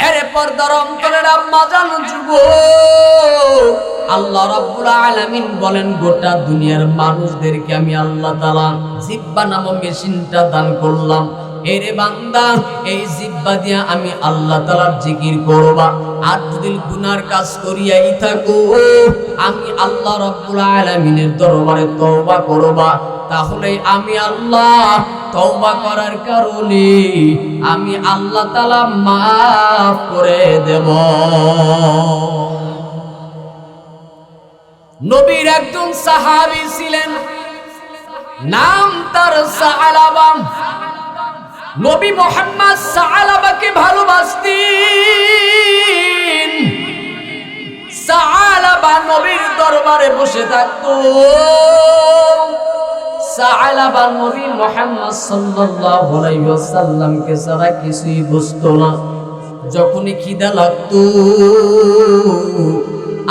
এরে পর্দার অন্তরের আম্মা জান যুবক, আল্লাহ রাব্বুল আলামিন বলেন গোটা দুনিয়ার মানুষদেরকে আমি আল্লাহ তাআলা জিহ্বা নামক মেশিনটা দান করলাম। এরে বান্দা, এই জিহ্বা দিয়া আমি আল্লাহ তাআলার জিকির করবা। আর যদি গুনার কাজ করিয়াই থাকো, আমি আল্লাহ রাব্বুল আলামিনের দরবারে তওবা করবা। তাহলে আমি আল্লাহ তওবা করার কারণে আমি আল্লাহ তাআলা মাফ করে দেব। নবীর একজন সাহাবী ছিলেন, নাম তার সাআলাবা। নবী মুহাম্মদ সাআলাবাকে ভালোবাসতেন। সাআলাবা নবীর দরবারে বসে থাকতো। সাআলাবা নবী মুহাম্মদ সাল্লাল্লাহু আলাইহি ওয়াসাল্লামকে ছাড়া কিছুই বুঝতো না। যখনই খিদা লাগতো,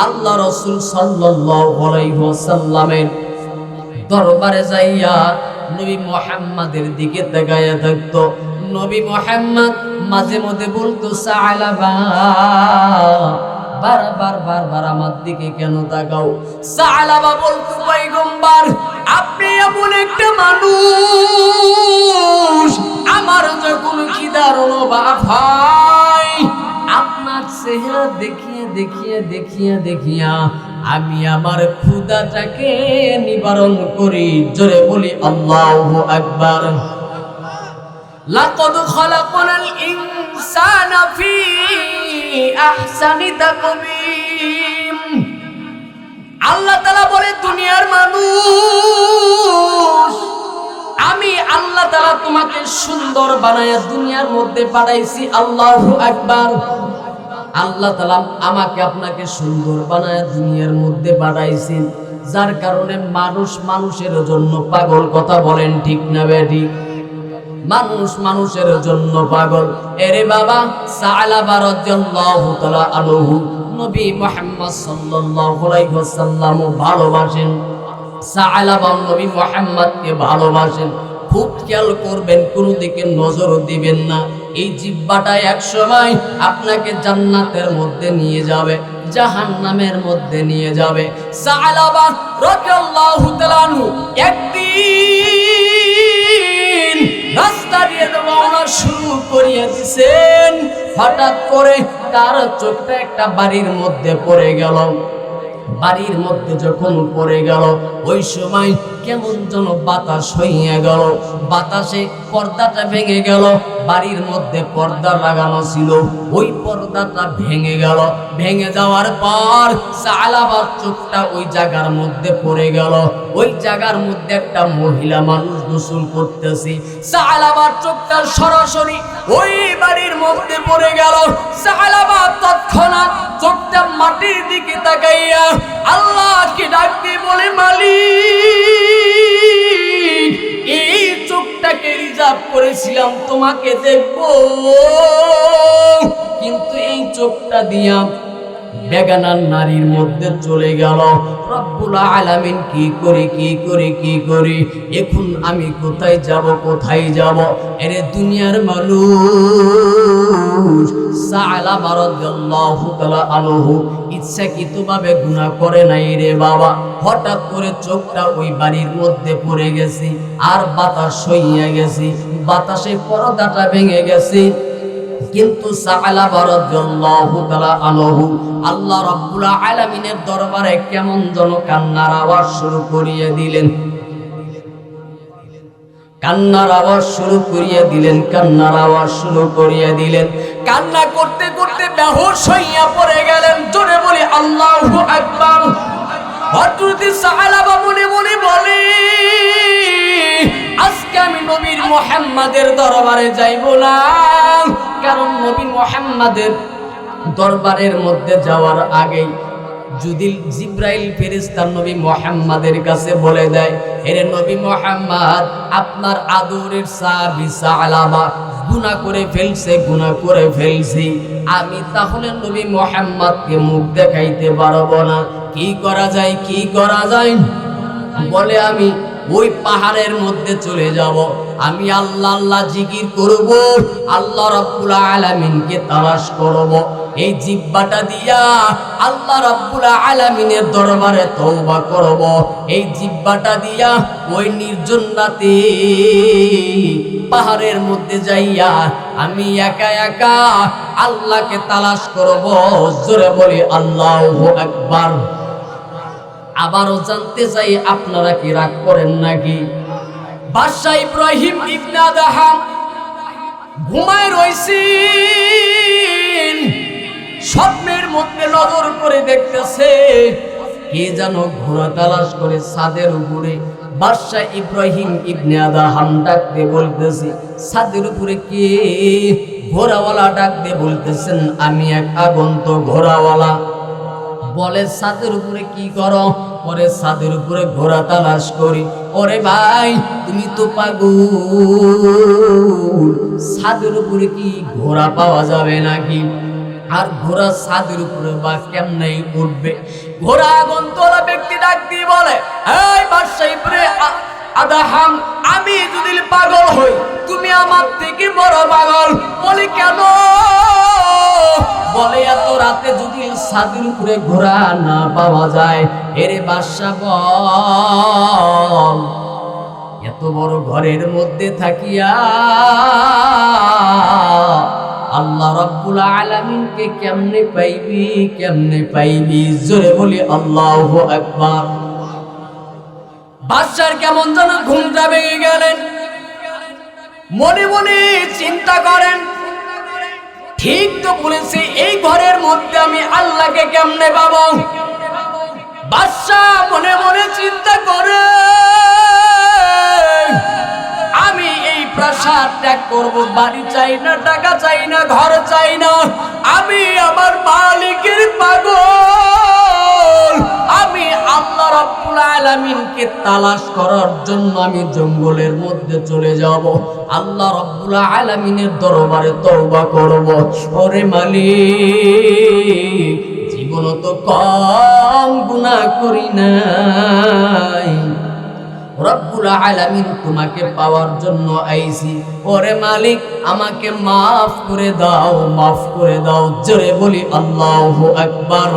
আল্লাহ রাসূল সাল্লাল্লাহু আলাইহি ওয়াসাল্লামের দরবারে যাইয়া নবী মুহাম্মাদের দিকে তাকায়া থাকতো। নবী মুহাম্মদ মাঝে মধ্যে বলতো, সাআলাবা বারবার আমার দিকে কেন তাকাও? সাআলাবা বলতো, পয়গম্বর আপনি এমন একটা মানুষ, আমার যখন খিদার অনুভব হয় আপনার চেহারা দেখিয়া আমি আমার ক্ষুধাটাকে নিবারণ করি। জোরে বলি আল্লাহু আকবার। লাকাদ খালাকনাল ইনসানা ফি আহসানি তাকবীম। আল্লাহ তাআলা বলে, দুনিয়ার মানুষ, আমি আল্লাহ তাআলা তোমাকে সুন্দর বানায়া দুনিয়ার মধ্যে পাঠাইছি। আল্লাহু আকবার। আল্লাহ তাআলা আমাকে আপনাকে সুন্দর বানায়া দুনিয়ার মধ্যে পাঠাইছেন, যার কারণে মানুষ মানুষের জন্য পাগল। কথা বলেন ঠিক না বেঠিক? মানুষ মানুষের জন্য পাগল। এরে বাবা, সাআলাবা রাদিয়াল্লাহু তাআলা আনহু নবী মুহাম্মদ সাল্লাল্লাহু আলাইহি ওয়াসাল্লাম ভালোবাসেন। সাআলাবা নবী মুহাম্মদকে ভালোবাসেন। খুব খেয়াল করবেন, কোন দিকে নজর দিবেন না। এই জিহ্বাটা এক সময় আপনাকে জান্নাতের মধ্যে নিয়ে যাবে, জাহান্নামের মধ্যে নিয়ে যাবে। সাআলাবা রাদিয়াল্লাহু তাআলা আনহু একদিন রাস্তা দিয়ে রওনা শুরু করিয়ে দিয়েছেন। হঠাৎ করে তার চোখটা একটা বাড়ির মধ্যে পড়ে গেল। বাড়ির মধ্যে যখন পড়ে গেল, ওই সময় কেমন যেন বাতাস হইয়া গেল। বাতাসে পর্দাটা ভেঙে গেল। বাড়ির মধ্যে পর্দা লাগানো ছিল, ওই পর্দাটা ভেঙে গেল। ভেঙে যাওয়ার পর সাআলাবার চোখটা ওই জায়গার মধ্যে পড়ে গেল। ওই জায়গার মধ্যে একটা মহিলা মানুষ গোসল করতেছে। সাআলাবার চোখটা সরাসরি ওই বাড়ির মধ্যে পড়ে গেল। সাআলাবা তৎক্ষণাৎ চোখটা মাটির দিকে তাকাইয়া আল্লাহকে ডাক দিয়ে বলে, মালিক, এই চোখটাকে রিজার্ভ করেছিলাম তোমাকে দেখব, কিন্তু এই চোখটা দিয়া বেগানা নারীর মধ্যে চলে গেল। রব্বুল আলামিন কি করি, এখন আমি কোথায় যাব? এরে দুনিয়ার মানুষ, সাআলাবা রাদিয়াল্লাহু তাআলা আনহু ইচ্ছাকৃতভাবে গুনাহ করে নাই রে বাবা। হঠাৎ করে চোখটা ওই বাড়ির মধ্যে পড়ে গেছে, আর বাতাস হইয়া গেছে, বাতাসে পর্দাটা ভেঙে গেছে। কিন্তু সাআলাবা রাদিয়াল্লাহু তাআলা আনহু আল্লাহ রাব্বুল আলামিনের দরবারে কেমন যেন কান্নার আওয়াজ শুরু করিয়ে দিলেন। কান্নার আওয়াজ শুরু করিয়ে দিলেন। কান্না করতে করতে বেহুশ হইয়া পড়ে গেলেন। জোরে বলি আল্লাহু আকবার। হযরত সাআলাবা মনে মনে বলে, আজকে আমি নবী মুহাম্মাদের দরবারে যাইব না, কারণ নবী মুহাম্মাদের দরবারের মধ্যে যাওয়ার আগেই যদি জিব্রাইল ফেরেশতা নবী মুহাম্মাদের কাছে বলে দেয়, এরে নবী মুহাম্মদ, আপনার আদরের সাহাবী সাআলাবা গুনাহ করে ফেলছি, আমি তাহলে নবী মুহাম্মদকে মুখ দেখাইতে পারবো না। কি করা যায়? বলে, আমি ওই পাহাড়ের মধ্যে চলে যাব। আমি আল্লাহ আল্লাহ জিকির করব, আল্লাহ রাব্বুল আলামিনকে তালাশ করব। এই জিহ্বাটা দিয়া আল্লাহ রাব্বুল আলামিনের দরবারে তওবা করব। এই জিহ্বাটা দিয়া ওই নির্জন রাতে পাহাড়ের মধ্যে যাইয়া আমি একা একা আল্লাহকে তালাশ করব। জোরে বলি আল্লাহু আকবার। আবারও জানতে চাই, আপনারা কি রাগ করেন নাকি? বাদশা ইব্রাহিম ইবনে আদহাম ঘুমায় রইছেন, স্বপ্নের মধ্যে নজর করে দেখতেছে কে যেন ঘোড়া তালাশ করে ছাদের উপরে। বাদশা ইব্রাহিম ইবনে আদহাম ডাকতে বলতেছে, ছাদের উপরে কে? ঘোড়াওয়ালা ডাকতে বলতেছেন, আমি এক আগন্তুক ঘোড়াওয়ালা। বলে ছাদের উপরে কি করো? পরে ছাদের উপরে ঘোড়া তালাশ করি। ওরে ভাই, তুমি তো পাগল, ছাদের উপরে কি ঘোড়া পাওয়া যাবে নাকি? আর ঘোড়া ছাদের উপরে বা কেমনে উঠবে? ঘোড়া আগন্তলা ব্যক্তি ডাক দিয়ে বলে, এই বাদশা ইব্রাহিম আদহাম, আমি যদি পাগল হই, তুমি আমার থেকে বড় পাগল। বলি কেন? বলে এত রাতে যদি ছাদের উপরে ঘোড়া না পাওয়া যায়, এরে বাদশা বল, এত বড় ঘরের মধ্যে থাকিয়া আল্লাহ রাব্বুল আলামিনকে কেমনে পাইবি, কেমনে পাইবি? জোরে বলি আল্লাহু আকবার। বাদশার কেমন যেন ঘুমটা ভেঙে গেলেন, মনে মনে চিন্তা করেন, ঠিক তো বলেছি, এই ঘরের মধ্যে আমি আল্লাহকে কেমনে পাবো? বাদশা মনে মনে চিন্তা করে, আমি এই প্রাসাদ ত্যাগ করবো, বাড়ি চাই না, টাকা চাই না, ঘর চাই না, আমি আমার মালিকের পাগল। আমি আল্লাহ রাব্বুল আলামিনকে তালাশ করার জন্য আমি জঙ্গলের মধ্যে চলে যাব, আল্লাহ রাব্বুল আলামিনের দরবারে তওবা করব। ওরে মালিক, জীবন তো কম গুনাহ করি নাই, রব্বুল আলামিন তোমাকে পাওয়ার জন্য আইছি। ওরে মালিক, আমাকে মাফ করে দাও, মাফ করে দাও। জোরে বলি আল্লাহু আকবার।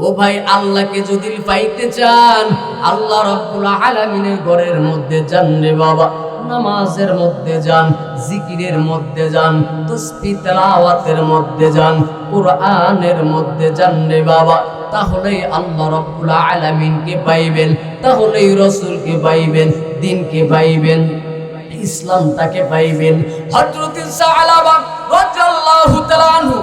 ও ভাই, আল্লাহকে যদি পাইতে চান, আল্লাহ রাব্বুল আলামিনের ঘরের মধ্যে যান রে বাবা, নামাজের মধ্যে যান, জিকিরের মধ্যে যান, তাসবিহ তেলাওয়াতের মধ্যে যান, কুরআনের মধ্যে যান রে বাবা। তাহলেই আল্লাহ রাব্বুল আলামিনকে পাইবেন, তাহলেই রাসূলকে পাইবেন, দ্বীনকে পাইবেন, ইসলামটাকে পাইবেন। হযরত সালাবা রাদিয়াল্লাহু তাআলা আনহু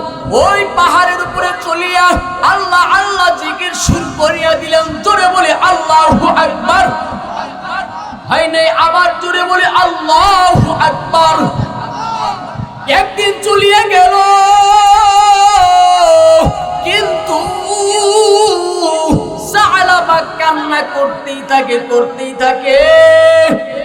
ওই পাহাড়ের উপরে চলিয়া আল্লাহ আল্লাহ জিকির শুরু করিয়া দিলেন। জোরে বলে আল্লাহু আকবার। হয় নাই, আবার জোরে বলে আল্লাহু আকবার। একদিন চলিয়া গেল, কিন্তু সালাবা কান্না করতেই থাকে, করতেই থাকে।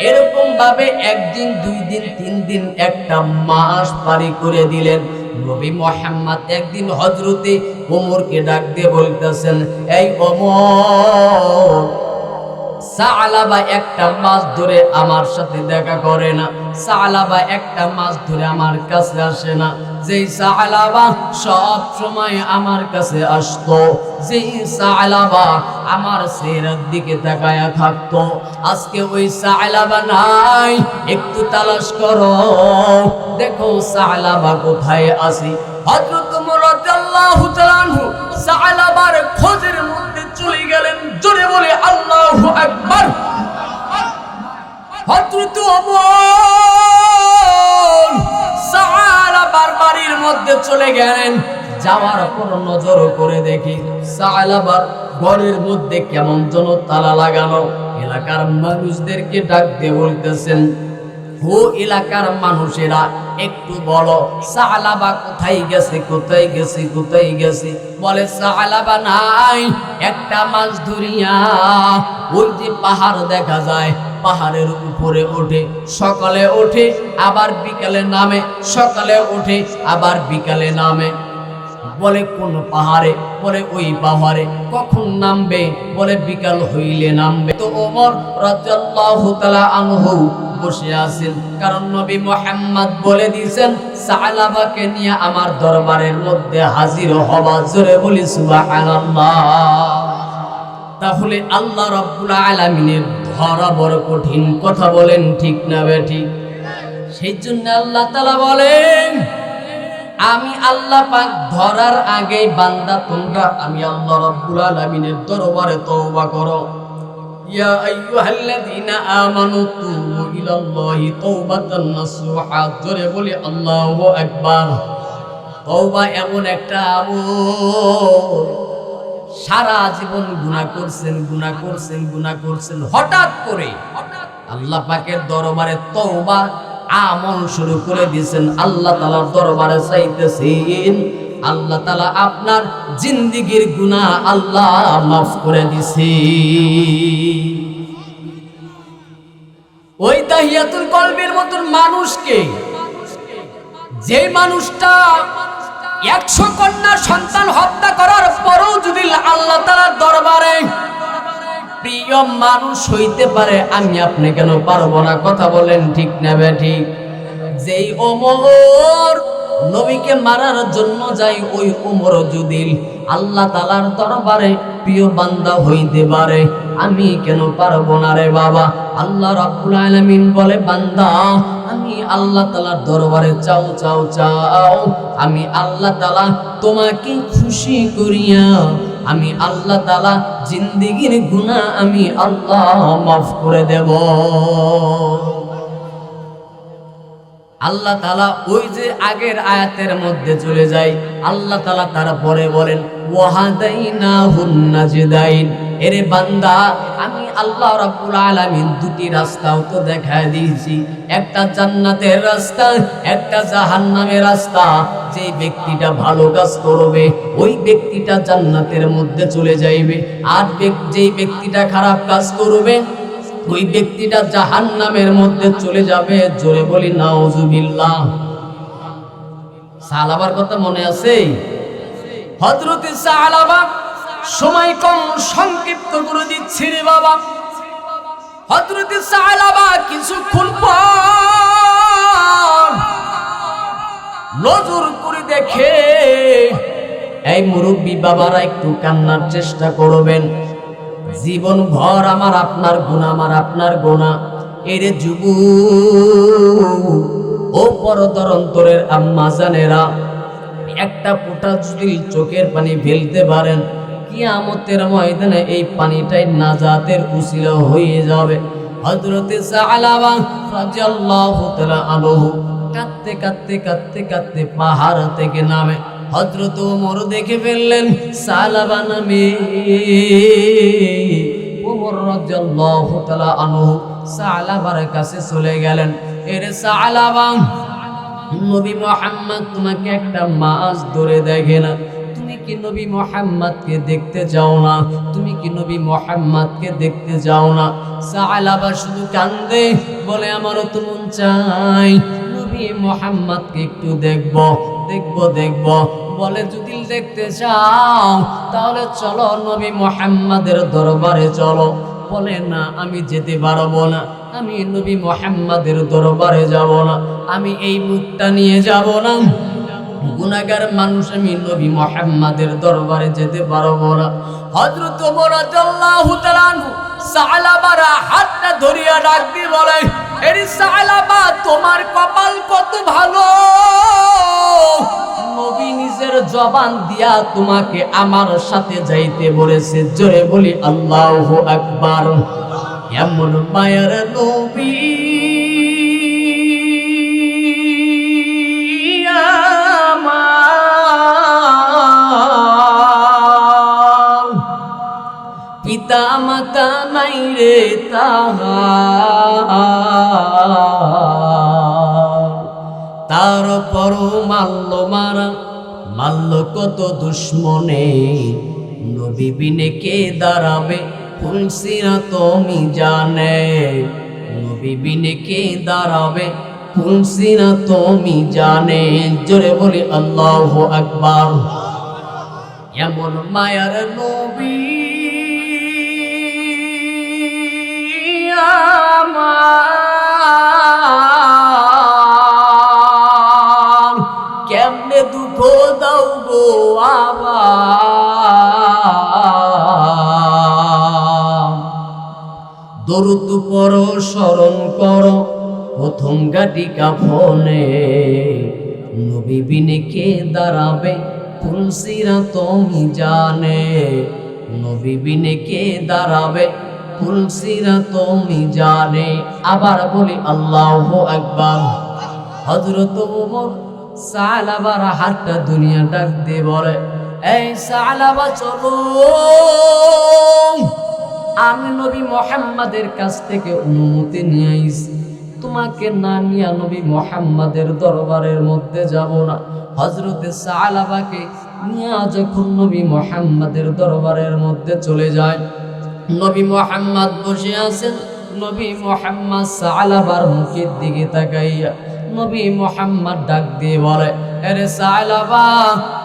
এরকম ভাবে একদিন, দুই দিন, তিন দিন, একটা মাস পারি করে দিলেন। নবী মুহাম্মদ একদিন হযরতে ওমরকে ডাক দিয়ে বলতেছেন, এই ওমর, সালাবা একটা মাস ধরে আমার সাথে দেখা করে না, সালাবা একটা মাস ধরে আমার কাছে আসে না। যেই সালাবা সব সময় আমার কাছে আসতো, যেই সালাবা আমার চেহারার দিকে তাকায়া থাকতো, আজকে ওই সালাবা নাই। একটু তালাশ করো, দেখো সালাবা কোথায় আছে। হযরত ওমর রাদিয়াল্লাহু তাআলা আনহু সালাবার খোঁজের মধ্যে চলে গেলেন। জোরে বলে আল্লাহু আকবার। হযরত ওমর সালাবার বাড়ির মধ্যে চলে গেলেন। যাওয়ার পর নজর করে দেখি সালাবার ঘরের মধ্যে কেমন যেন তালা লাগানো। এলাকার মানুষদেরকে ডাক দিয়ে বলতেছেন, ও এলাকার মানুষেরা, একটু বলো সালাবা কোথায় গেছে, কোথায় গেছে, কোথায় গেছে? বলে সালাবা নাই। একটা মাস ধরিয়া ওই যে পাহাড় দেখা যায়, পাহাড়ের উপরে ওঠে, সকালে ওঠে আবার বিকালে নামে, সকালে ওঠে আবার বিকালে নামে। বলে কোন পাহাড়ে? বলে ওই পাহাড়ে। কখন নামবে? বলে বিকাল হইলে নামবে। তো ওমর রাদিয়াল্লাহু তাআলা আনহু বসে আছেন, কারণ নবী মুহাম্মদ বলে দিয়েছেন সালাবাকে নিয়ে আমার দরবারের মধ্যে হাজির হবা। জোরে বলি সুবহানাল্লাহ। তাহলে আল্লাহ রাব্বুল আলামিনের ধরা বড় কঠিন, কথা বলেন ঠিক না বেঠিক? সেই জন্য আল্লাহ তাআলা বলেন, আমি আল্লাহ পাক ধরার আগেই বান্দা তোমরা আমি আল্লাহ রাব্বুল আলামিনের দরবারে তওবা করো। ইয়া আইয়ুহাল্লাযীনা আমানু তুবু ইলাল্লাহি তাওবাতান নাসুহা। জোরে বলি আল্লাহু আকবার। তওবা এমন একটা আমল, সারা জীবন গুনাহ করছেন, হঠাৎ করে আল্লাহ পাকের দরবারে তওবা আমল শুরু করে দিয়েছেন। আল্লাহ তাআলার দরবারে চাইতেছেন, আল্লাহ তাআলা আপনার জিন্দেগীর গুনাহ আল্লাহ মাফ করে দিছে। ওই তাহিয়াতুল কলবের মতন মানুষকে, যে মানুষটা 100 কন্যা সন্তান হত্যা করার পরও যদি আল্লাহ তাআলার দরবারে প্রিয় মানুষ হইতে পারে, আমি আপনি কেন পারবো না? কথা বলেন ঠিক না বেঠিক? যেই ওমর নবীকে মারার জন্য যাই, ওই ওমর যদি আল্লাহ তাআলার দরবারে প্রিয় বান্দা হইতে পারে, আমি কেন পারবো না রে বাবা? আল্লাহ রাব্বুল আলামিন বলে, বান্দা আমি আল্লাহ তাআলার দরবারে চাও, আমি আল্লাহ তাআলা তোমাকে খুশি করিয়া আমি আল্লাহ তাআলা জিন্দেগীর গুনাহ আমি আল্লাহ মাফ করে দেব। আল্লাহ তাআলা ওই যে আগের আয়াতের মধ্যে চলে যায়, আল্লাহ তাআলা তারপরে বলেন ওয়াহাদাইনাহুন নাজদাইন। এরে বান্দা, আমি আল্লাহ রাব্বুল আলামিন দুটি রাস্তাও তো দেখায় দিয়েছি, একটা জান্নাতের রাস্তা, একটা জাহান্নামের রাস্তা। যে ব্যক্তিটা ভালো কাজ করবে ওই ব্যক্তিটা জান্নাতের মধ্যে চলে যাইবে, আর যেই ব্যক্তিটা খারাপ কাজ করবে ওই ব্যক্তিটা জাহান্নামের মধ্যে চলে যাবে। জোরে বলি নাউজুবিল্লাহ। সালাবার কথা মনে আছে? হযরত সালাবা, সময় কম, সংক্ষিপ্ত করে দিচ্ছি রে বাবা। হযরত সালাবা কিছুক্ষণ পর নজর করে দেখে, এই মুরব্বী বাবারা একটু কান্নার চেষ্টা করবেন। জীবন ভর আমার আপনার গুনাহ, এরে যুবক ও পরদর অন্তরের আম্মা জানেরা, একটা ফোঁটা যদি চোখের পানি ফেলতে পারেন, কিয়ামতের ময়দানে এই পানিটাই নাজাতের উসিলা হয়ে যাবে। হযরত সালাবা রাদিয়াল্লাহু তাআলা আনহু কাঁদতে পাহাড় থেকে নামে। হযরত ওমর দেখে ফেললেন সালাবা নামে। ওমর রাদিয়াল্লাহু তাআলা আনহু সালাবার কাছে চলে গেলেন। এরে সালাবা, নবী মুহাম্মদ তোমাকে একটা মাছ ধরে দেখে না? তুমি কি নবী মুহাম্মদকে দেখতে যাও না? তুমি কি নবী মুহাম্মদকে দেখতে যাও না? সালাবা শুধু কান্দে, বলে আমারও তো মন চাই নবী মুহাম্মদকে একটু দেখব। বলে যদি দেখতে চাও তাহলে চলো নবী মুহাম্মদের দরবারে চলো। বলে না, আমি যেতে পারবো না, আমি নবী মুহাম্মদের দরবারে যাব না, আমি এই মুখটা নিয়ে যাব না, গুনাহগার মানুষ, আমি নবী মুহাম্মদের দরবারে যেতে পারবো না। হযরত ওমর রাদিয়াল্লাহু তাআলা সালাবার হাতটা ধরিয়া ডাক দিয়ে বলে, এরে সালাবা, তোমার কপাল কত ভালো, নবী নিজের জবান দিয়া তোমাকে আমার সাথে যাইতে বলেছে। জোরে বলি আল্লাহু আকবার। এমন মায়ার নবী আমার, পিতা মাতা নাই রে তারপরও মারল কত দুশ্মনে, নবী বিনে কে দাঁড়াবে ফুলসিরা তুমি জানে, নবী বিনে কে দাঁড়াবে ফুলসিরা তুমি জানে। জোরে বলি আল্লাহু আকবার। এমন মায়ার নবী আমার, কেমনে দুঃখ দাও গো আবার। দরুদ পড়ো স্মরণ করো প্রথম গাটি কাফনে, নবী বিনে কে দাঁড়াবে ফুলসিরাত মিজানে, নবী বিনে কে দাঁড়াবে ফুলসিরাত মিজানে। আবার বলি আল্লাহু আকবার। হযরত ওমর সালাবার হাতটা দুনিয়া ডাক দিয়ে বলে, এই সালাবা চলো, আমি নবী মুহাম্মাদের কাছ থেকে অনুমতি নিয়ে আইছি, তোমাকে না নিয়ে নবী মুহাম্মাদের দরবারের মধ্যে যাব না। হযরতে সালাবাকে নিয়ে যখন নবী মুহাম্মাদের দরবারের মধ্যে চলে যায়, নবী মুহাম্মদ বসে আছেন। নবী মুহাম্মদ সালাবার মুখের দিকে তাকাইয়া নবী মুহাম্মদ ডাক দিয়ে বলে, আরে সালাবা,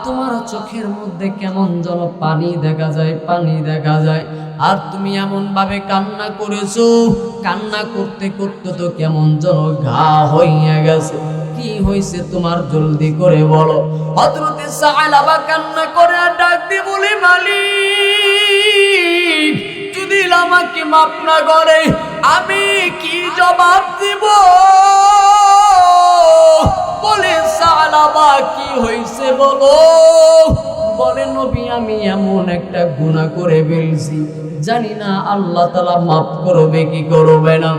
তোমার চোখের মধ্যে কেমন যেন পানি দেখা যায়, পানি দেখা যায়, আর তুমি এমন ভাবে কান্না করেছো, কান্না করতে করতে তো কেমন যেন ঘা হইয়া গেছে, কি হয়েছে তোমার, জলদি করে বলো। হযরতে সালাবা কান্না করে ডাক দিয়ে বলে, মালিক যদি আমাকে মাফ না করে আমি কি জবাব দিব? বলে সালাবা কি হয়েছে বলো? বলে নবী, আমি এমন একটা গুনাহ করে ফেলছি, জানি না আল্লাহ তাআলা মাফ করবে কি করবে না।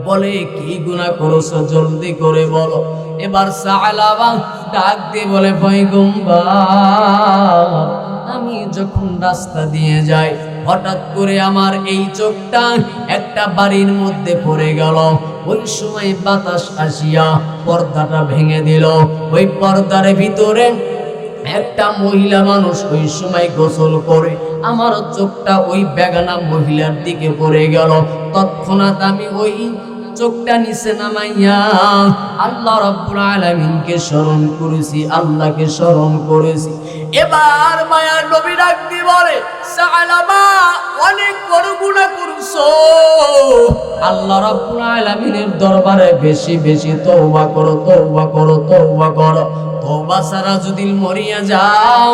বলে কি গুনাহ করেছো, জলদি করে বলো। এবার সালাবা ডাক দিয়ে বলে, পয়গম্বর, আমি যখন রাস্তা দিয়ে যাই হঠাৎ করে আমার এই চোখটা একটা বাড়ির মধ্যে পড়ে গেল, ওই সময় বাতাস আসিয়া পর্দাটা ভেঙে দিল, ওই পর্দার ভিতরে একটা মহিলা মানুষ ওই সময় গোসল করে, আমার চোখটা ওই বেগানা মহিলার দিকে পড়ে গেল। তৎক্ষণাৎ আমি ওই চোখটা নিচে নামাইয়া আল্লাহ রাব্বুল আলামিনকে স্মরণ করেছি, আল্লাহকে স্মরণ করেছি। এবার মায়ার নবী ডাক দিয়ে বলে, সালাবা অনেক বড় গুনাহ করছো, আল্লাহ রাব্বুল আলামিনের দরবারে বেশি বেশি তওবা করো, তওবা করো, তওবা করো। তওবা ছাড়া যদি মরিয়া যাও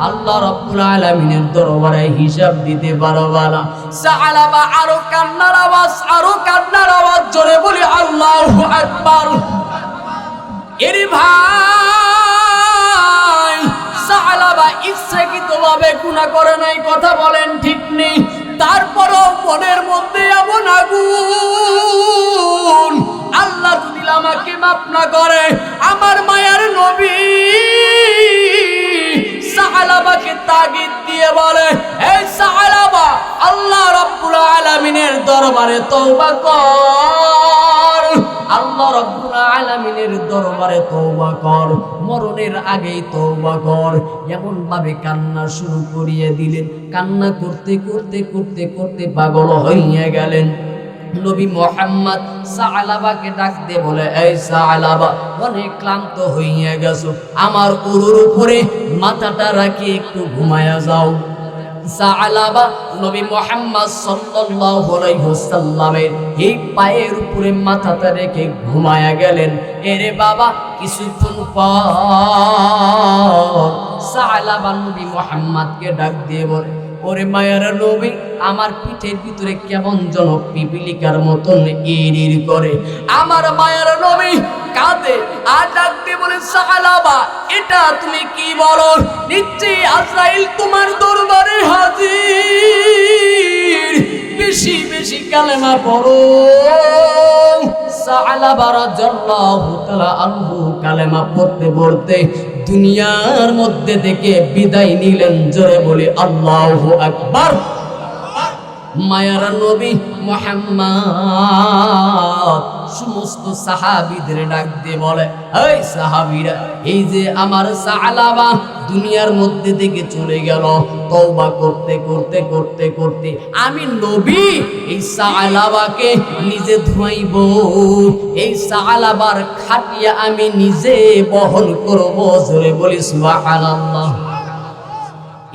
আল্লাহ রাব্বুল আলামিনের দরবারে হিসাব দিতে পারবা না। সালাবা আরো কান্নার আওয়াজ, আরো কান্নার আওয়াজ, জোরে বলি আল্লাহু আকবার। এর ভাই সালাবা ইচ্ছাকৃতভাবে গুনাহ করে নাই, কথা বলেন ঠিক নেই, তারপরও মনের মধ্যে এমন আগুন, আল্লাহ যদি আমাকে মাফ না করে, আমার মায়ার নবী সালাবাকে তাগিদ দিয়ে বলে, এই সালাবা, আল্লাহ রাব্বুল আলামিনের দরবারে তওবা কর, আল্লাহ রাব্বুল আলামিনের দরবারে তওবা কর, মরণের আগেই তওবা কর। এমন ভাবে কান্না শুরু করিয়ে দিলেন, কান্না করতে করতে করতে করতে পাগল হইয়া গেলেন। নবী মুহাম্মদ সালাবাকে ডাক দিয়ে বলে, এই সালাবা, অনেক ক্লান্ত হইয়া গেছো, আমার উরুর উপরে মাথাটা রাখি একটু ঘুমায়া যাও। সালাবা নবী মুহাম্মদ সাল্লাল্লাহু আলাইহি ওয়াসাল্লামের এই পায়ের উপরে মাথাটা রেখে ঘুমায়া গেলেন। এরে বাবা, কিছুক্ষণ পর সালাবা নবী মুহাম্মদকে ডাক দিয়ে বলে, ওরে মায়ার নবী, আমার পিঠের ভিতরে কেমন যেন পিপিলিকার মতন ইরির করে। আমার মায়ার নবী কাঁদে আর ডাক দিয়ে বলে, সালাবা, এটা তুমি কি বলো? নিশ্চয়ই আজরাইল তোমার দরবারে হাজির, বেশি বেশি কালেমা পড়ো। সালাবা রাদিয়াল্লাহু তাআলা আনহু কালেমা পড়তে পড়তে দুনিয়ার মধ্যে থেকে বিদায় নিলেন। জোরে বলি আল্লাহু আকবার। মায়ার নবী মুহাম্মদ সমস্ত সাহাবীদের ডাক দিয়ে বলে, এই সাহাবীরা, এই যে আমার সালাবা দুনিয়ার মধ্যে থেকে চলে গেল, তওবা করতে করতে করতে করতে আমি নবী এই সালাবাকে নিজে ধুয়াইব, এই সালাবার খাটিয়া আমি নিজে বহন করব। জোরে বলি সুবহানাল্লাহ।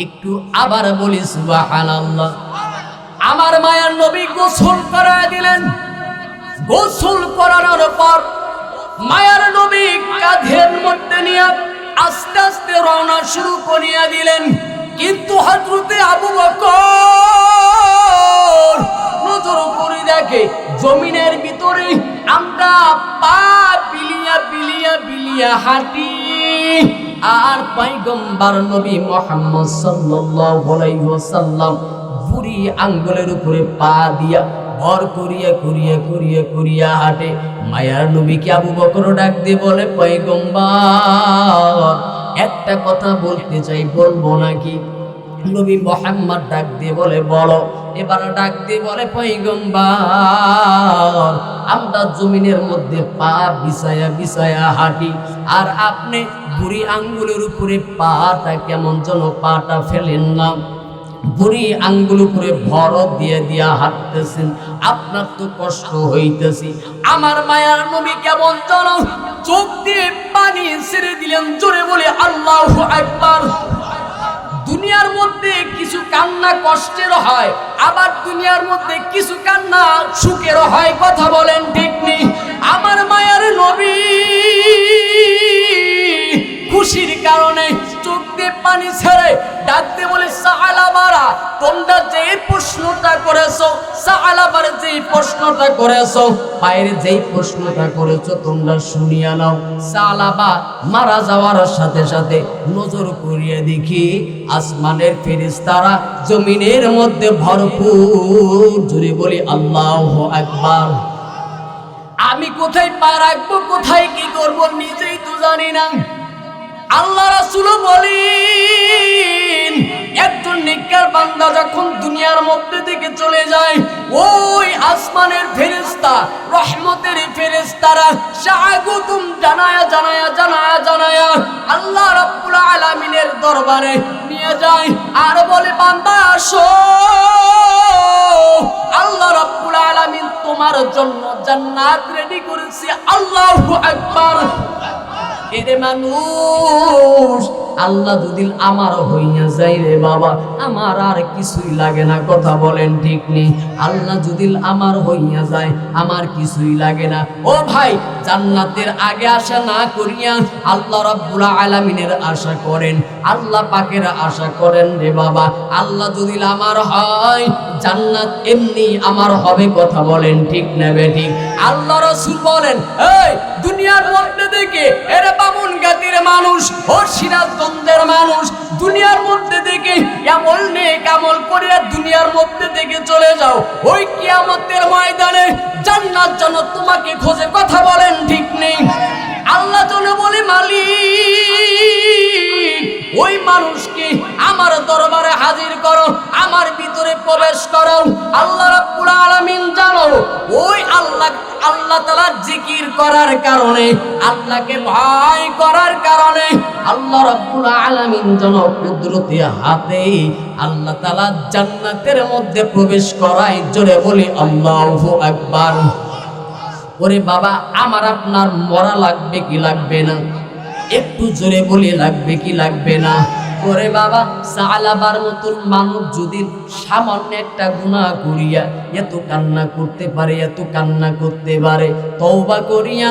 একটু আবার বলি সুবহানাল্লাহ। আমার মায়ার নবী গোসল করায় দিলেন। গোসল করানোর পর মায়ার নবী কাঁধের মধ্যে নিয়ে আস্তে আস্তে রওনা শুরু করিয়া দিলেন। কিন্তু হযরতে আবু বকর নজর করে দেখে জমিনের ভিতরে আমরা পা বিলিয়া বিলিয়া বিলিয়া হাঁটি, আর পয়গম্বর নবী মুহাম্মদ সাল্লাল্লাহু আলাইহি ওয়াসাল্লাম বুড়ি আঙ্গুলের উপরে পা দিয়া ভর করিয়া করিয়া করিয়া করিয়া হাঁটে। মায়ার নবীকে আবু বকর ডাক দিয়ে বলে, পয়গম্বর একটা কথা বলতে চাই, বলবো নাকি? নবী মুহাম্মদ ডাক দিয়ে বলে, বলো। এবার ডাক দিয়ে বলে, পয়গম্বর আমরা জমিনের মধ্যে পা বিছায়া বিছায়া হাঁটি, আর আপনি বুড়ি আঙ্গুলের উপরে পাটা কেমন যেন পাটা ফেলেন না, বুড়ি আঙ্গুল উপরে ভর দিয়ে দিয়া হাঁটতেছেন, আপনার তো কষ্ট হইতেছি। আমার মায়ার নবী কেমন যেন চোখ দিয়ে পানি ছেড়ে দিলেন। জোরে বলে আল্লাহু আকবার। দুনিয়ার মধ্যে কিছু কান্না কষ্টের হয়, আবার দুনিয়ার মধ্যে কিছু কান্না সুখের হয়, কথা বলেন ঠিক নেই? আমার মায়ার নবী খুশির কারণে চোখ দিয়ে পানি ছেড়ে ডাকতে বলে, সাহালাবারা তোমরা যে প্রশ্নটা করেছো, সাহালাবারে যে প্রশ্নটা করেছো, বাইরে যেই প্রশ্নটা করেছো তোমরা শুনিয়া নাও। সাহালাবা মারা যাওয়ার সাথে সাথে নজর করিয়ে দেখি আসমানের ফেরেশতারা জমিনের মধ্যে ভরপুর। জোরে বলি আল্লাহু আকবার। আমি কোথায় পা রাখবো, কোথায় কি করবো নিজেই তো জানি না। আল্লাহ রাসূল বলেন, একজন নেককার বান্দা যখন দুনিয়ার মধ্যে থেকে চলে যায়, ওই আসমানের ফেরেশতা, রহমতের ফেরেশতারা স্বাগতম জানায়া জানায়া জানায়া জানায়া আল্লাহ রাব্বুল আলামিনের দরবারে নিয়ে যায়, আর বলে, বান্দা আসো, আল্লাহ রাব্বুল আলামিন তোমার জন্য জান্নাত রেডি করেছে। আল্লাহু আকবার। এরে মানুষ, আল্লাহ যদি আমার হইয়া যাই রে বাবা, আমার আর কিছুই লাগে না, কথা বলেন ঠিক নেই? আল্লাহ যদি আমার হইয়া যায় আমার কিছুই লাগে না। ও ভাই, জান্নাতের আগে আশা না করিয়া আল্লাহ রাব্বুল আলামিনের আশা করেন, আল্লাহ পাকের আশা করেন রে বাবা। আল্লাহ যদি আমার হয় জান্নাত এমনি আমার হবে, কথা বলেন ঠিক না বেঠিক? আল্লাহ রাসূল বলেন, এই দুনিয়ার মধ্যে থেকে এরা বামুনগাতির মানুষ, ও সিরাজগঞ্জের মানুষ, দুনিয়ার মধ্যে থেকে আমল নেক আমল করে দুনিয়ার মধ্যে থেকে চলে যাও, ওই কিয়ামতের ময়দানে জান্নাত যেন তোমাকে খোঁজে, কথা বলেন ঠিক নেই? আল্লাহ যেন বলে, মালিক ওই মানুষকে আমার দরবারে হাজির করো, আমার ভিতরে প্রবেশ করো। আল্লাহ রাব্বুল আলামিন জানো ওই আল্লাহ তাআলার জিকির করার কারণে, আল্লাহকে ভয় করার কারণে আল্লাহ রাব্বুল আলামিন যেন কুদরতি হাতে আল্লাহ তাআলা জান্নাতের মধ্যে প্রবেশ করায়। জোরে বলি আল্লাহু আকবার। ওরে বাবা, আমার আপনার মরা লাগবে কি লাগবে না? একটু জোরে বলি লাগবে কি লাগবে না? ওরে বাবা, সালাবার মতন মানুষ যদি সামান্য একটা গুনাহ করিয়া এত কান্না করতে পারে, এত কান্না করতে পারে, তওবা করিয়া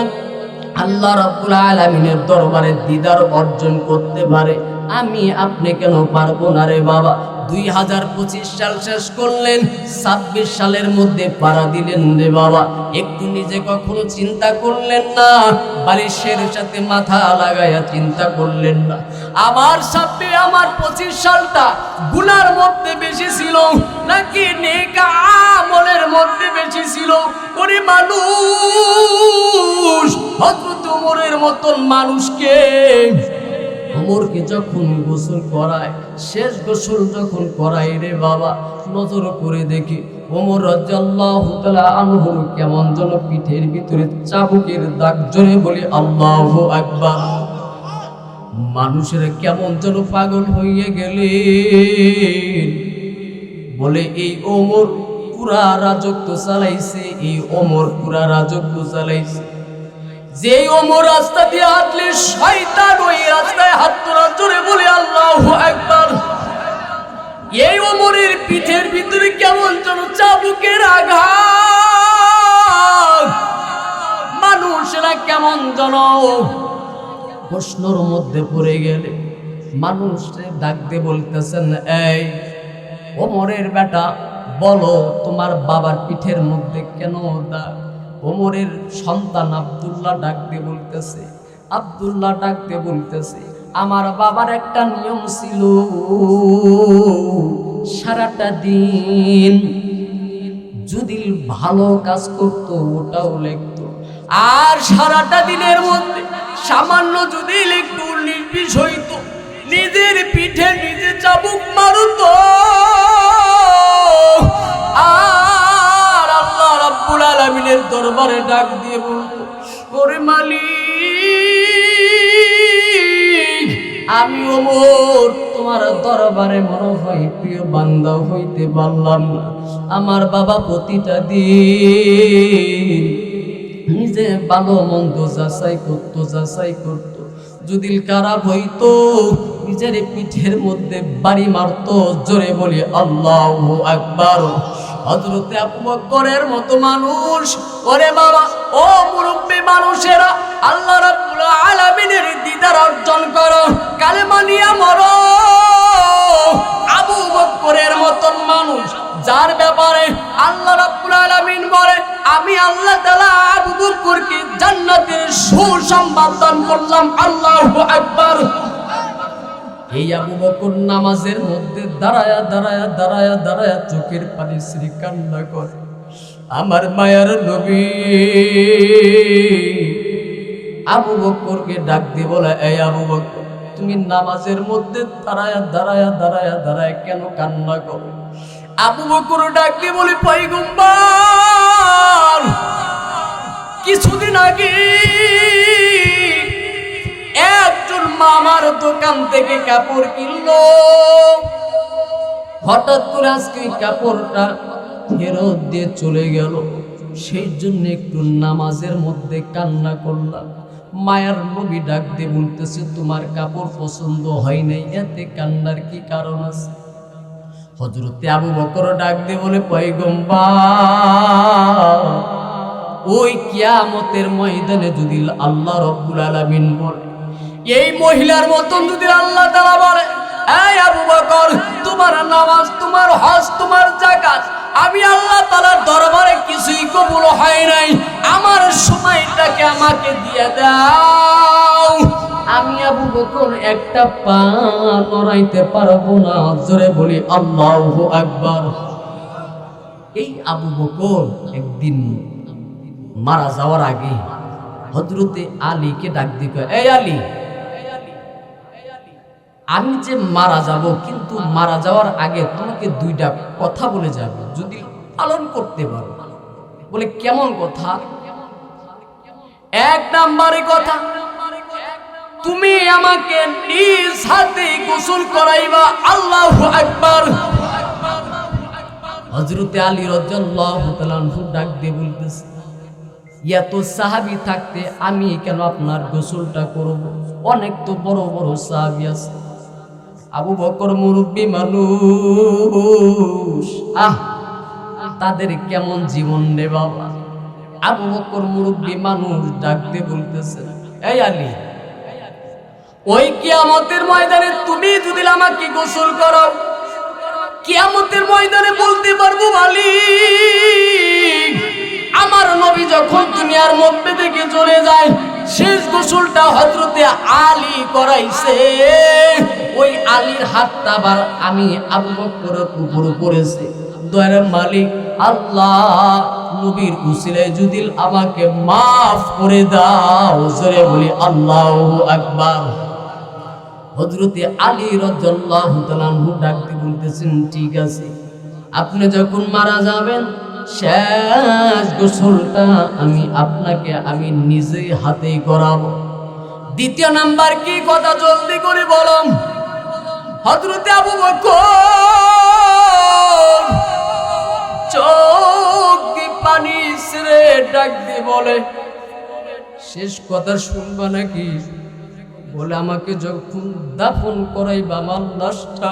আল্লাহ রাব্বুল আলামিনের দরবারে দিদার অর্জন করতে পারে, আমি আপনি কেন পারবো না রে বাবা? 2025 সাল শেষ করলেন, 26 সালের মধ্যে পাড়া দিলেন রে বাবা। একটু নিজে কখনো চিন্তা করলেন না, বালিশের সাথে মাথা লাগায়া চিন্তা করলেন না, আমার সাথে আমার 25 সালটা গুনার মধ্যে বেশি ছিল নাকি নেক আমলের মধ্যে বেশি ছিল? ওরে মানুষ, হযরত ওমরের মতন মানুষকে, ওমরকে যখন গোসল করায়, শেষ গোসল যখন করায় রে বাবা, নজর করে দেখি ওমর রাদিয়াল্লাহু তাআলা আনহু কেমন যেন পিঠের ভিতরে চাবুকের দাগ। জোরে বলি আল্লাহু আকবার। মানুষের কেমন যেন পাগল হয়ে গেলেন, বলে এই ওমর পুরা রাজত্ব চালাইছে, এই ওমর পুরা রাজত্ব চালাইছে। যে ওমর রাস্তা দিয়ে হাঁটলে শয়তান ওই রাস্তায় হাঁটতো না। জোরে বলে আল্লাহু আকবার। বুকের আঘাত, মানুষরা কেমন যেন প্রশ্নর মধ্যে পড়ে গেলে মানুষে ডাক দিয়ে বলতেছেন, এই ওমরের বেটা, বলো তোমার বাবার পিঠের মধ্যে কেন দাগ? ওমরের সন্তান আব্দুল্লাহ ডাক দিয়ে বলতেছে, আব্দুল্লাহ ডাক দিয়ে বলতেছে, আমার বাবার একটা নিয়ম ছিল, সারাটা দিন যদি ভালো কাজ করতো ওটাও লিখতো, আর সারাটা দিনের মধ্যে সামান্য যদি একটু নির্বিষ হইতো নিজের পিঠে নিজে চাবুক মারতো। আর আল্লাহ রাব্বুল আলামিনের দরবারে ডাক দিয়ে বলতো, ওরে মালিক, আমি ওমর তোমার দরবারে মনে হয় প্রিয় বান্দা হইতে পারলাম না। আমার বাবা প্রতিটা দিন নিজে ভালো মন্দ যাচাই করতো, যদি খারাপ হইতো নিজের পিঠের মধ্যে বাড়ি মারতো। জোরে বলি আল্লাহু আকবার। হযরতে আবু বকরের মতো মানুষ, ওরে বাবা ও মুরব্বি মানুষেরা, আল্লাহ রাব্বুল আলামিনের দিদার অর্জন করো, কালেমা নিয়ে মরো। আবু বকরের মতন মানুষ যার ব্যাপারে আল্লাহ রাব্বুল আলামিন বলে, আমি আল্লাহ তাআলা আবু বকরকে জান্নাতের সুসংবাদ দান করলাম। আল্লাহু আকবার। এই আবু বকর নামাজের মধ্যে দাঁড়ায়া চোখের পানি ছেড়ে কান্না করে। আমার মায়ার নবী আবু বকরকে ডাক দিয়ে বলে, এই আবু বকর, তুমি নামাজের মধ্যে দাঁড়ায়া কেন কান্না করো? আবু বকর ডাক দিয়ে বলে, পয়গম্বর, কিছুদিন আগে একজন মামার দোকান থেকে কাপড় কিনলো, হঠাৎ করে আজকে কাপড়টা ফেরত দিয়ে চলে গেল, সেই জন্য একটু নামাজের মধ্যে কান্না করলাম। মায়ার নবী ডাক দিয়ে বলতেছে, তোমার কাপড় পছন্দ হয় নাই, এতে কান্নার কি কারণ আছে? হযরতে আবু বকর ডাক দিয়ে বলে, পয়গম্বর, ওই কিয়ামতের ময়দানে যদি আল্লাহ রাব্বুল আলামিন বলে, এই মহিলার মতন যদি আল্লাহ তাআলা বলে, এই আবু বকর, তোমার নামাজ, তোমার হজ, তোমার যাকাত আমি আল্লাহ তাআলার দরবারে কিছুই কবুল হয় নাই, আমার সময়টাকে আমাকে দিয়ে দাও, আমি আবু বকর একটা পা নড়াইতে পারবো না। জোরে বলি আল্লাহু আকবার। এই আবু বকর একদিন মারা যাওয়ার আগে হযরতে আলীকে ডাক দিয়ে কয়, এই আলী, আমি যে মারা যাব, কিন্তু মারা যাওয়ার আগে তোমাকে দুইটা কথা বলে যাব, যদি পালন করতে পারো। বলে, কেমন কথা? এক নম্বরে কথা, তুমি আমাকে নিজ হাতে গোসল করাইবা। আল্লাহু আকবার। হযরতে আলী রাদিয়াল্লাহু তাআলা আনহু ডাক দিয়ে বলতেছে, এত সাহাবী থাকতে আমি কেন আপনার গোসলটা করব? অনেক তো বড় বড় সাহাবী আছে। আবু বকর মুরব্বী মানুষ, তাদের কেমন জীবন রে বাবা। আবু বকর মুরব্বী মানুষ ডাক দিয়ে বলতেছে, এই আলী, ওই কিয়ামতের ময়দানে তুমি যদি আমাকে গোসল করো, কিয়ামতের ময়দানে বলতে পারবো, মালিক, আমার নবী যখন দুনিয়ার মধ্যে থেকে চলে যায়, শেষ গোসলটা হযরতে আলী করাইছে। ওই আলীর হাতটা আবার আমি আবু বকরের উপরে পড়েছে। দয়ার মালিক আল্লাহ, নবীর উসিলায় যদি আমাকে মাফ করে দাও। জোরে বলি আল্লাহু আকবার। হযরতে আলী রাদিয়াল্লাহু তাআলা আনহু ডাক দিয়ে বলতেছেন, ঠিক আছে, আপনি যখন মারা যাবেন, শেষ গোসলটা আমি নিজে হাতেই করাবো। দ্বিতীয় নাম্বার কি কথা, জলদি করে বলো। হযরতে আবু বকর চোখ দিয়ে পানি ছেড়ে ডাক দিয়ে বলে, শেষ কথা শুনবা নাকি? বলে, আমাকে যখন দাফন করাইবা, আমার লাশটা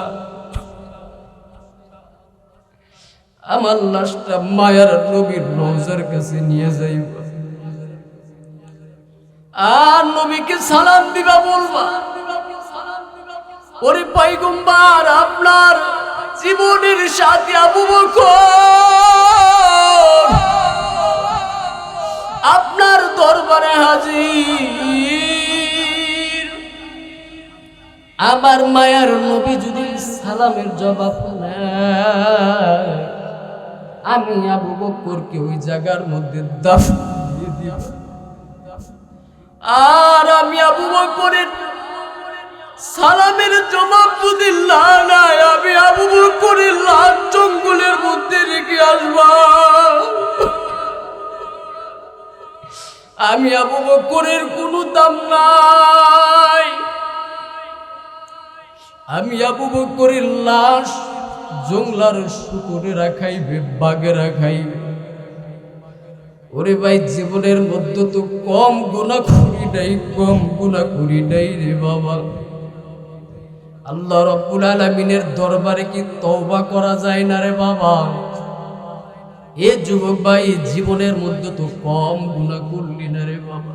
আমার লাশটা মায়ার নবীর রওজার কাছে নিয়ে যাইবা, আর নবীকে সালাম দিবা, বলবা ওরে পয়গম্বর আপনার জীবনের সাথী আবু বকর আপনার দরবারে হাজির। আমার মায়ার নবী যদি সালামের জবাব নেয়, আমি আবু বকরকে ওই জায়গার মধ্যে দাফন দিয়ে দিব। আর আমি আবু বকরের সালামের জবাব যদি নাই, আমি আবু বকরের লাশ জঙ্গলের মধ্যে রেখে আসবা। আমি আবু বকরের কোনো দাম নাই, আমি আবু বকরের লাশ জঙ্গলার শুকুরে রাখাইবে, বাগে রাখাইবে। ওরে ভাই, জীবনের মধ্যে তো কম গুনাহ করি নাই, কম গুনাহ করি নাই রে বাবা। আল্লাহ রাব্বুল আলামিনের দরবারে কি তওবা করা যায় না রে বাবা? এ যুবক ভাই, জীবনের মধ্যে তো কম গুনাহ করলি না রে বাবা।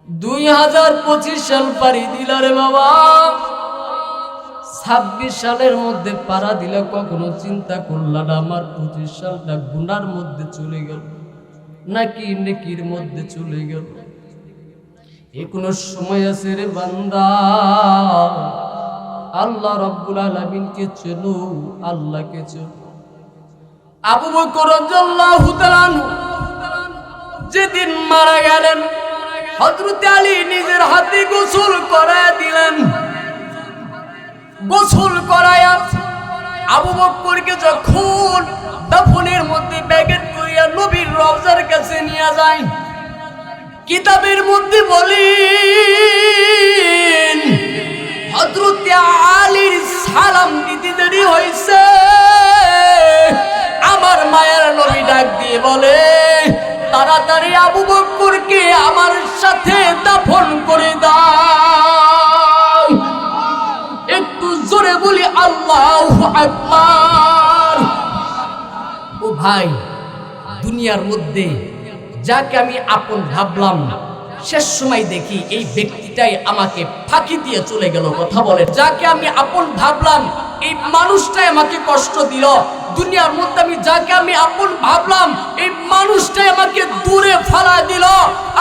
2025 সাল পারি দিলা রে বাবা, 26 সালের মধ্যে পারা দিলে কখনো চিন্তা করলা না আমার 25 সালটা গুনার মধ্যে চলে গেল নাকি নেকির মধ্যে চলে গেল? এখনো সময় আছে রে বান্দা, আল্লাহ রাব্বুল আলামিনকে চেনো, আল্লাহকে চেনো। আবু বকর রাদিয়াল্লাহু তাআলা আনহু যেদিন মারা গেলেন, হযরত আলী নিজের হাতে গোসল করায়া দিলেন। গোসল করায়া আবু বকরকে যখন দাফনের মধ্যে ব্যাগেট করিয়া নবীর রওজার কাছে নিয়ে যায়, কিতাবের মধ্যে বলেন হযরত আলীর সালাম দিতে দেরি হইছে। আমার মায়ের নবী ডাক দিয়ে বলে, তাড়াতাড়ি আবু বকরকে আমার সাথে দাফন করে দাও। একটু জোরে বলি আল্লাহু আকবার। ও ভাই, দুনিয়ার মধ্যে যাকে আমি আপন ভাবলাম, শেষ সময় দেখি এই ব্যক্তিটাই আমাকে ফাঁকি দিয়ে চলে গেল। কথা বলে, যাকে আমি আপন ভাবলাম এই মানুষটাই আমাকে কষ্ট দিল। দুনিয়ার মধ্যে আমি যাকে আমি আপন ভাবলাম এই মানুষটাই আমাকে দূরে ফালা দিল।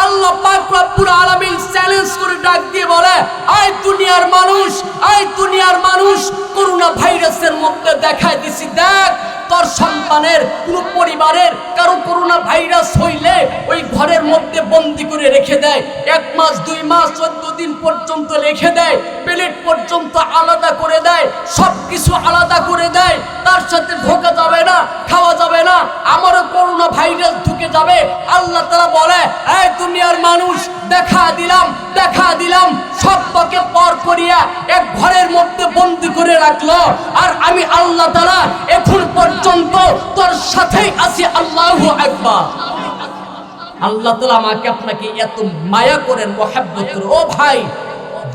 আল্লাহ পাক রব্বুল আলামিন চ্যালেঞ্জ করে ডাক দিয়ে বলে, আয় দুনিয়ার মানুষ, আয় দুনিয়ার মানুষ, করোনা ভাইরাসের মধ্যে দেখাই দিছি, দেখ তোর সন্তানের কোন পরিবারের কারো করোনা ভাইরাস হইলে ওই ঘরের মধ্যে বন্দি করে রেখে দেয়, 1 মাস 2 মাস 14 দিন পর্যন্ত রেখে দেয়, প্লেট পর্যন্ত আলাদা করে দেয়, সবকিছু আলাদা করে দেয়, তার সাথে ঢোকা যাবে না, খাওয়া যাবে না, আমারও করোনা ভাইরাস ঢুকে যাবে। আল্লাহ তাআলা বলে, এই দুনিয়ার মানুষ, দেখা দিলাম, দেখা দিলাম, সবকে পর করিয়া এক ঘরের মধ্যে বন্দি করে রাখলো, আর আমি আল্লাহ তাআলা এখন পর্যন্ত তোর সাথেই আছি। আল্লাহু আকবার। আল্লাহ তাআলা আমাকে আপনাকে এত মায়া করেন, মহব্বত করেন। ও ভাই,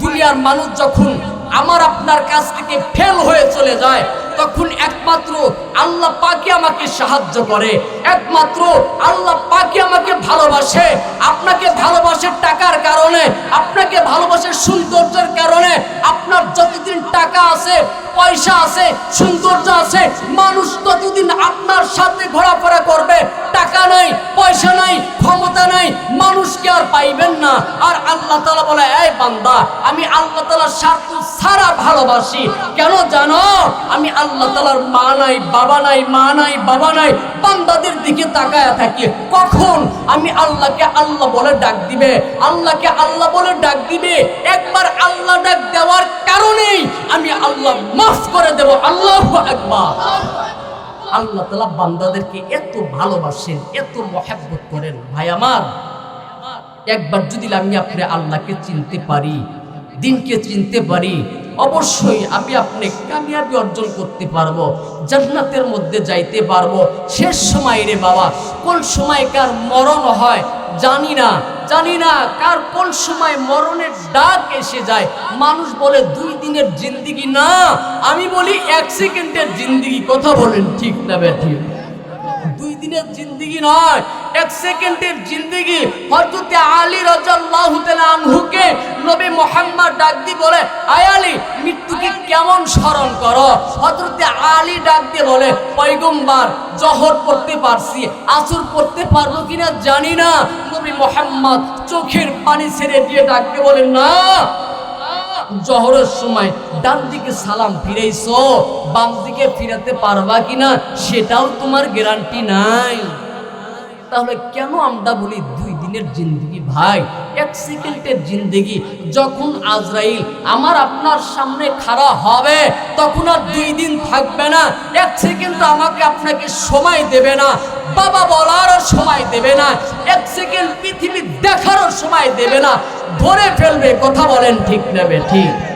দুনিয়ার মানুষ যখন আমার আপনার কাছ থেকে ফেল হয়ে চলে যায়, তখন একমাত্র আল্লাহ পাকই আমাকে সাহায্য করে, একমাত্র আল্লাহ পাকই আমাকে ভালোবাসে। আপনাকে ভালোবাসে টাকার কারণে, আপনাকে ভালোবাসে সৌন্দর্যের কারণে। আপনার যতদিন টাকা আছে, পয়সা আছে, সৌন্দর্য আছে, মানুষ ততদিন আপনার সাথে ঘোরাফেরা করবে। টাকা নাই, পয়সা নাই, ক্ষমতা নাই, মানুষকে আর পাইবেন না। আর আল্লাহ তাআলা বলে, এই বান্দা, আমি আল্লাহ তাআলার স্বার্থ ছাড়া ভালোবাসি। কেন জানো? আমি আল্লাহ তাআলার মা নাই, বাবা নাই, মা নাই, বাবা নাই, বান্দাদের দিকে তাকায়া থাকি। কখন আমি আল্লাহকে আল্লাহ বলে ডাক দিবে, আল্লাহকে আল্লাহ বলে ডাক দিবে, একবার আল্লাহ ডাক দেওয়ার কারণেই আমি আল্লাহ মাফ করে দেব। আল্লাহু আকবার। আল্লাহ তাআলা বান্দাদেরকে এত ভালোবাসেন, এত মহব্বত করেন। ভাই আমার, একবার যদি আমি আপনি আল্লাহকে চিনতে পারি, দিনকে চিনতে পারি, অবশ্যই আমি আপনি কামিয়াবি অর্জন করতে পারবো, জান্নাতের মধ্যে যাইতে পারবো। শেষ সময় রে বাবা, কোন সময়কার মরণ হয় জানি না, জানি না কার কোন সময় মরণের ডাক এসে যায়। মানুষ বলে 2 দিনের জিন্দেগি, না আমি বলি 1 সেকেন্ডের জিন্দেগি। কথা বলেন ঠিক না বেঠিক? 2 দিনের জিন্দেগি নয়, 1 সেকেন্ডের জিন্দেগি। হযরত আলী রাদিয়াল্লাহু তাআলা আনহুকে নবী মুহাম্মদ ডাক দিয়ে বলে, আয় আলী, মৃত্যুকে কেমন স্মরণ করো? হযরত আলী ডাক দিয়ে বলে, পয়গম্বর, জোহর পড়তে পারছি, আসর পড়তে পারবো কিনা জানি না। নবী মুহাম্মদ চোখের পানি ছেড়ে দিয়ে ডাক দিয়ে বলে, না, জোহরের সময় ডান দিকে সালাম ফিরাইছো, বাম দিকে ফিরাতে পারবা কিনা সেটাও তোমার গ্যারান্টি নাই। তাহলে কেন আমরা বলি 2 দিনের জিন্দেগি? ভাই, 1 সেকেন্ডের জিন্দেগি। যখন আজরাইল আমার আপনার সামনে খাড়া হবে তখন আর 2 দিন থাকবে না। 1 সেকেন্ড আমাকে আপনাকে সময় দেবে না, বাবা বলারও সময় দেবে না, 1 সেকেন্ড পৃথিবী দেখারও সময় দেবে না, ধরে ফেলবে। কথা বলেন ঠিক না বেঠিক?